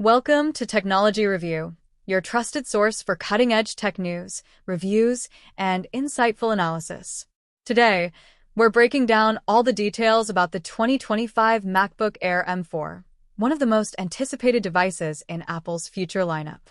Welcome to Technology Review, your trusted source for cutting-edge tech news, reviews, and insightful analysis. Today, we're breaking down all the details about the 2025 MacBook Air M4, one of the most anticipated devices in Apple's future lineup.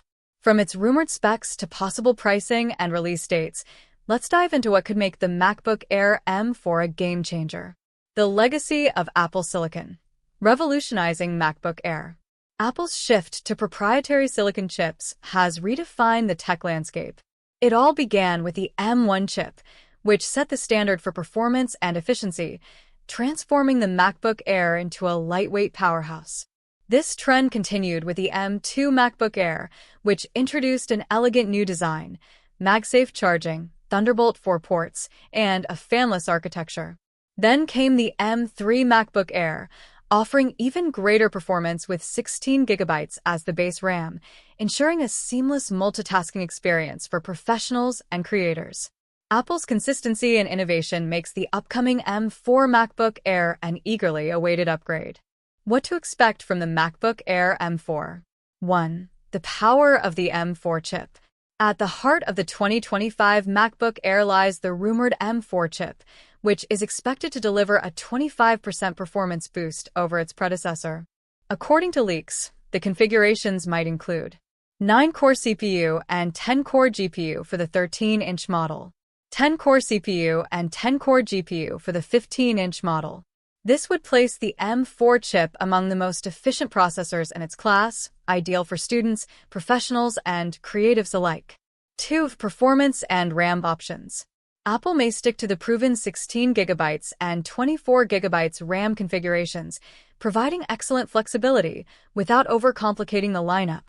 From its rumored specs to possible pricing and release dates, let's dive into what could make the MacBook Air M4 a game-changer. The legacy of Apple Silicon. Revolutionizing MacBook Air. Apple's shift to proprietary silicon chips has redefined the tech landscape. It all began with the M1 chip, which set the standard for performance and efficiency, transforming the MacBook Air into a lightweight powerhouse. This trend continued with the M2 MacBook Air, which introduced an elegant new design, MagSafe charging, Thunderbolt 4 ports, and a fanless architecture. Then came the M3 MacBook Air, offering even greater performance with 16 gigabytes as the base RAM, ensuring a seamless multitasking experience for professionals and creators. Apple's consistency and innovation makes the upcoming M4 MacBook Air an eagerly awaited upgrade. What to expect from the MacBook Air M4? 1. The power of the M4 chip. At the heart of the 2025 MacBook Air lies the rumored M4 chip, which is expected to deliver a 25% performance boost over its predecessor. According to leaks, the configurations might include 9-core CPU and 10-core GPU for the 13-inch model, 10-core CPU and 10-core GPU for the 15-inch model. This would place the M4 chip among the most efficient processors in its class, ideal for students, professionals, and creatives alike. 2. Performance and RAM options. Apple may stick to the proven 16 gigabytes and 24 gigabytes RAM configurations, providing excellent flexibility without overcomplicating the lineup.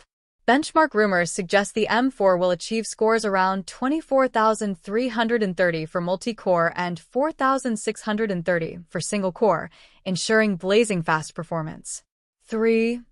Benchmark rumors suggest the M4 will achieve scores around 24,330 for multi-core and 4,630 for single-core, ensuring blazing fast performance. 3.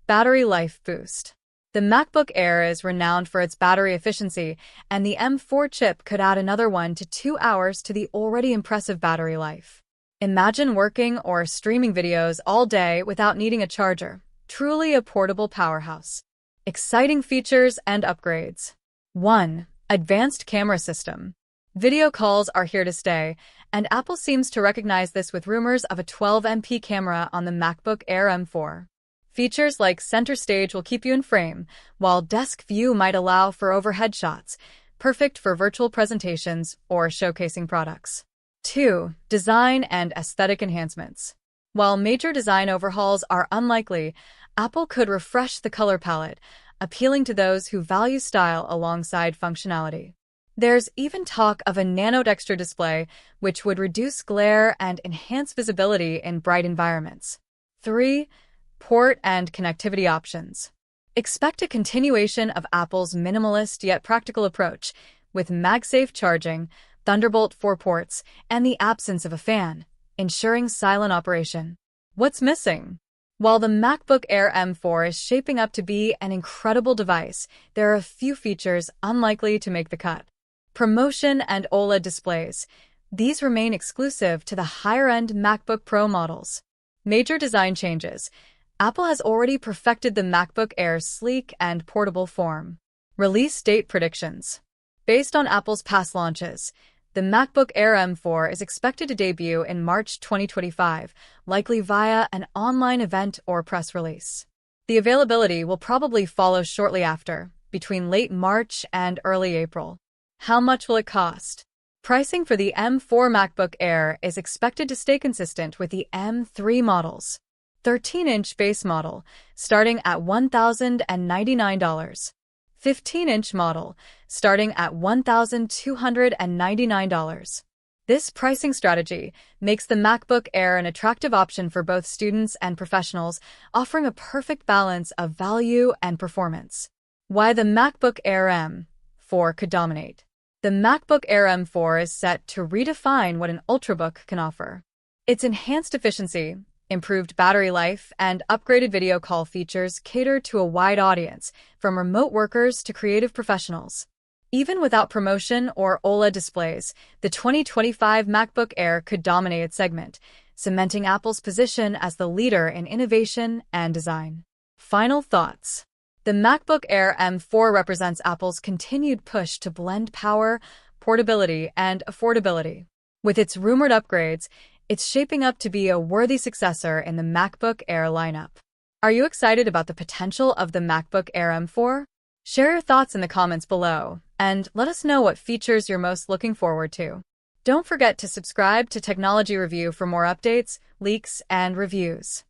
Battery life boost. The MacBook Air is renowned for its battery efficiency, and the M4 chip could add another 1 to 2 hours to the already impressive battery life. Imagine working or streaming videos all day without needing a charger. Truly a portable powerhouse. Exciting features and upgrades. 1. Advanced camera system. Video calls are here to stay, and Apple seems to recognize this with rumors of a 12MP camera on the MacBook Air M4. Features like center stage will keep you in frame, while desk view might allow for overhead shots, perfect for virtual presentations or showcasing products. 2. Design and aesthetic enhancements. While major design overhauls are unlikely, Apple could refresh the color palette, appealing to those who value style alongside functionality. There's even talk of a nano-texture display, which would reduce glare and enhance visibility in bright environments. 3. Port and connectivity options. Expect a continuation of Apple's minimalist yet practical approach, with MagSafe charging, Thunderbolt 4 ports, and the absence of a fan, ensuring silent operation. What's missing? While the MacBook Air M4 is shaping up to be an incredible device, there are a few features unlikely to make the cut. Promotion and OLED displays. These remain exclusive to the higher-end MacBook Pro models. Major design changes. Apple has already perfected the MacBook Air's sleek and portable form. Release date predictions. Based on Apple's past launches, the MacBook Air M4 is expected to debut in March 2025, likely via an online event or press release. The availability will probably follow shortly after, between late March and early April. How much will it cost? Pricing for the M4 MacBook Air is expected to stay consistent with the M3 models. 13-inch base model, starting at $1,099. 15-inch model, starting at $1,299. This pricing strategy makes the MacBook Air an attractive option for both students and professionals, offering a perfect balance of value and performance. Why the MacBook Air M4 could dominate. The MacBook Air M4 is set to redefine what an Ultrabook can offer. Its enhanced efficiency, improved battery life, and upgraded video call features cater to a wide audience, from remote workers to creative professionals. Even without promotion or OLED displays, the 2025 MacBook Air could dominate its segment, cementing Apple's position as the leader in innovation and design. Final thoughts. The MacBook Air M4 represents Apple's continued push to blend power, portability, and affordability. With its rumored upgrades, it's shaping up to be a worthy successor in the MacBook Air lineup. Are you excited about the potential of the MacBook Air M4? Share your thoughts in the comments below, and let us know what features you're most looking forward to. Don't forget to subscribe to Technology Review for more updates, leaks, and reviews.